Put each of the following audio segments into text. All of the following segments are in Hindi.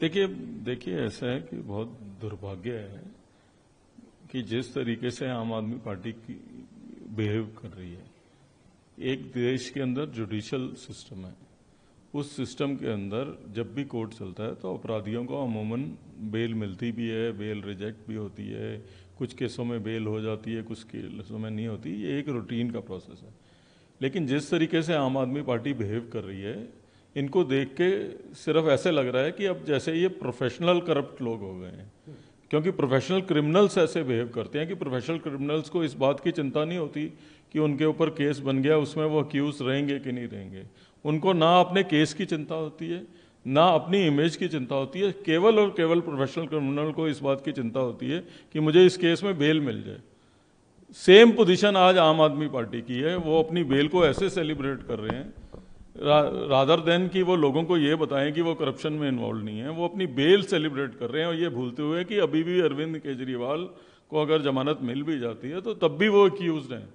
देखिए देखिए ऐसा है कि बहुत दुर्भाग्य है कि जिस तरीके से आम आदमी पार्टी की बिहेव कर रही है। एक देश के अंदर जुडिशल सिस्टम है, उस सिस्टम के अंदर जब भी कोर्ट चलता है तो अपराधियों को अमूमन बेल मिलती भी है, बेल रिजेक्ट भी होती है, कुछ केसों में बेल हो जाती है, कुछ केसों में नहीं होती। ये एक रूटीन का प्रोसेस है। लेकिन जिस तरीके से आम आदमी पार्टी बिहेव कर रही है, इनको देख के सिर्फ ऐसे लग रहा है कि अब जैसे ये प्रोफेशनल करप्ट लोग हो गए हैं, क्योंकि प्रोफेशनल क्रिमिनल्स ऐसे बिहेव करते हैं कि प्रोफेशनल क्रिमिनल्स को इस बात की चिंता नहीं होती कि उनके ऊपर केस बन गया, उसमें वो अक्यूज रहेंगे कि नहीं रहेंगे। उनको ना अपने केस की चिंता होती है, ना अपनी इमेज की चिंता होती है। केवल और केवल प्रोफेशनल क्रिमिनल को इस बात की चिंता होती है कि मुझे इस केस में बेल मिल जाए। सेम पोजीशन आज आम आदमी पार्टी की है। वो अपनी बेल को ऐसे सेलिब्रेट कर रहे हैं रादर देन कि वो लोगों को ये बताएं कि वो करप्शन में इन्वॉल्व नहीं है। वो अपनी बेल सेलिब्रेट कर रहे हैं और ये भूलते हुए कि अभी भी अरविंद केजरीवाल को अगर जमानत मिल भी जाती है तो तब भी वो एक्यूज्ड हैं।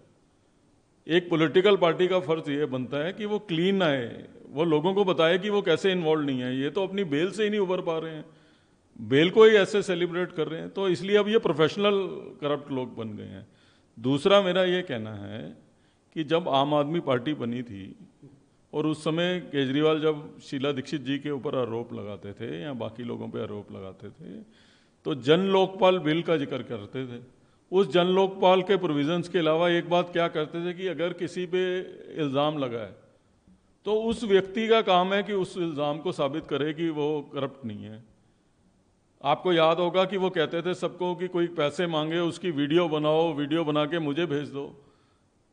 एक पॉलिटिकल पार्टी का फर्ज ये बनता है कि वो क्लीन आए, वो लोगों को बताए कि वो कैसे इन्वॉल्व नहीं है। ये तो अपनी बेल से ही नहीं उभर पा रहे हैं, बेल को ही ऐसे सेलिब्रेट कर रहे हैं। तो इसलिए अब ये प्रोफेशनल करप्ट लोग बन गए हैं। दूसरा मेरा ये कहना है कि जब आम आदमी पार्टी बनी थी और उस समय केजरीवाल जब शीला दीक्षित जी के ऊपर आरोप लगाते थे या बाकी लोगों पे आरोप लगाते थे तो जन लोकपाल बिल का जिक्र करते थे। उस जन लोकपाल के प्रोविजंस के अलावा एक बात क्या करते थे कि अगर किसी पे इल्ज़ाम लगा है तो उस व्यक्ति का काम है कि उस इल्ज़ाम को साबित करे कि वो करप्ट नहीं है। आपको याद होगा कि वो कहते थे सबको कि कोई पैसे मांगे उसकी वीडियो बनाओ, वीडियो बना के मुझे भेज दो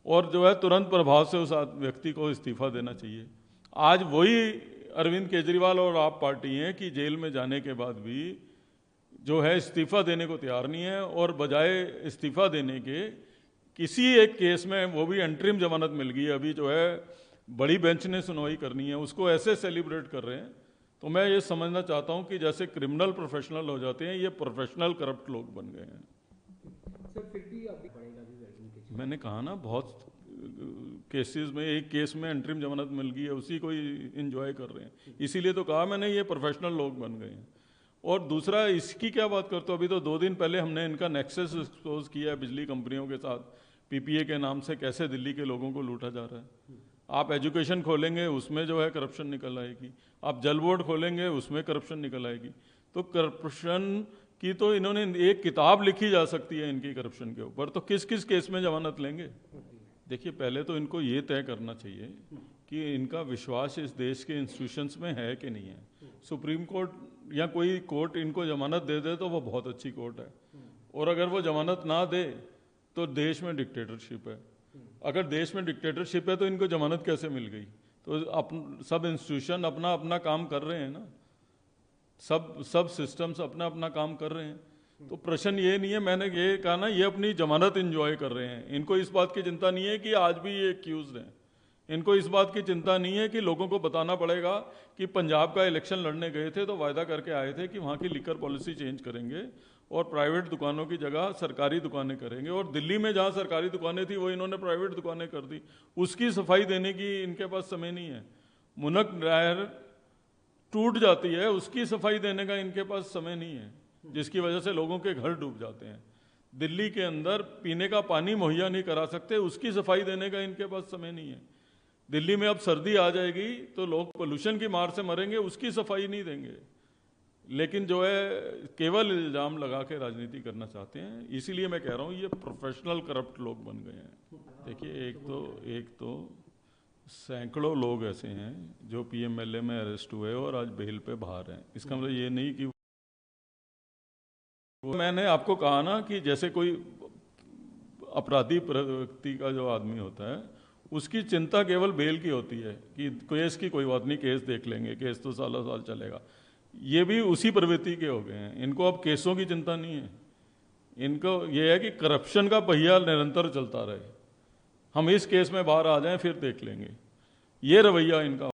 और जो है तुरंत प्रभाव से उस व्यक्ति को इस्तीफा देना चाहिए। आज वही अरविंद केजरीवाल और आप पार्टी हैं कि जेल में जाने के बाद भी जो है इस्तीफा देने को तैयार नहीं है और बजाय इस्तीफा देने के किसी एक केस में, वो भी अंतरिम जमानत मिल गई, अभी जो है बड़ी बेंच ने सुनवाई करनी है, उसको ऐसे सेलिब्रेट कर रहे हैं। तो मैं ये समझना चाहता हूं कि जैसे क्रिमिनल प्रोफेशनल हो जाते हैं, ये प्रोफेशनल करप्ट लोग बन गए हैं। सर फिर भी अभी बढ़ेगा भी, मैंने कहा ना, बहुत केसेस में एक केस में अंतरिम जमानत मिल गई है, उसी को ही इंजॉय कर रहे हैं। इसीलिए तो कहा मैंने ये प्रोफेशनल लोग बन गए हैं। और दूसरा, इसकी क्या बात करते हो, अभी तो 2 दिन पहले हमने इनका नेक्सस एक्सपोज किया है बिजली कंपनियों के साथ, पीपीए के नाम से कैसे दिल्ली के लोगों को लूटा जा रहा है। आप एजुकेशन खोलेंगे उसमें जो है करप्शन निकल आएगी, आप जल बोर्ड खोलेंगे उसमें करप्शन निकल आएगी। तो करप्शन की तो इन्होंने एक किताब लिखी जा सकती है इनकी करप्शन के ऊपर। तो किस किस केस में जमानत लेंगे? देखिए, पहले तो इनको ये तय करना चाहिए कि इनका विश्वास इस देश के इंस्टीट्यूशंस में है कि नहीं है। सुप्रीम कोर्ट या कोई कोर्ट इनको जमानत दे दे तो वो बहुत अच्छी कोर्ट है, और अगर वो जमानत ना दे तो देश में डिक्टेटरशिप है। अगर देश में डिक्टेटरशिप है तो इनको जमानत कैसे मिल गई? तो सब इंस्टीट्यूशन अपना अपना काम कर रहे हैं ना, सब सिस्टम्स अपना अपना काम कर रहे हैं। तो प्रश्न ये नहीं है, मैंने ये कहा ना, ये अपनी जमानत एंजॉय कर रहे हैं। इनको इस बात की चिंता नहीं है कि आज भी ये एक्यूज्ड हैं। इनको इस बात की चिंता नहीं है कि लोगों को बताना पड़ेगा कि पंजाब का इलेक्शन लड़ने गए थे तो वायदा करके आए थे कि वहाँ की लिकर पॉलिसी चेंज करेंगे और प्राइवेट दुकानों की जगह सरकारी दुकानें करेंगे, और दिल्ली में जहाँ सरकारी दुकानें थी वो इन्होंने प्राइवेट दुकानें कर दी। उसकी सफाई देने की इनके पास समय नहीं है। मुनक नहर टूट जाती है, उसकी सफाई देने का इनके पास समय नहीं है, जिसकी वजह से लोगों के घर डूब जाते हैं। दिल्ली के अंदर पीने का पानी मुहैया नहीं करा सकते, उसकी सफाई देने का इनके पास समय नहीं है। दिल्ली में अब सर्दी आ जाएगी तो लोग पोल्यूशन की मार से मरेंगे, उसकी सफाई नहीं देंगे। लेकिन जो है केवल इल्जाम लगा के राजनीति करना चाहते हैं। इसीलिए मैं कह रहा हूँ ये प्रोफेशनल करप्ट लोग बन गए हैं। देखिए, एक तो सैकड़ों लोग ऐसे हैं जो पीएमएलए में अरेस्ट हुए और आज बेल पे बाहर हैं। इसका मतलब ये नहीं कि मैंने आपको कहा ना कि जैसे कोई अपराधी व्यक्ति का जो आदमी होता है उसकी चिंता केवल बेल की होती है कि केस की कोई बात नहीं, केस देख लेंगे, केस तो सालों साल चलेगा। ये भी उसी प्रवृत्ति के हो गए हैं। इनको अब केसों की चिंता नहीं है, इनको ये है कि करप्शन का पहिया निरंतर चलता रहे, हम इस केस में बाहर आ जाएं फिर देख लेंगे। ये रवैया इनका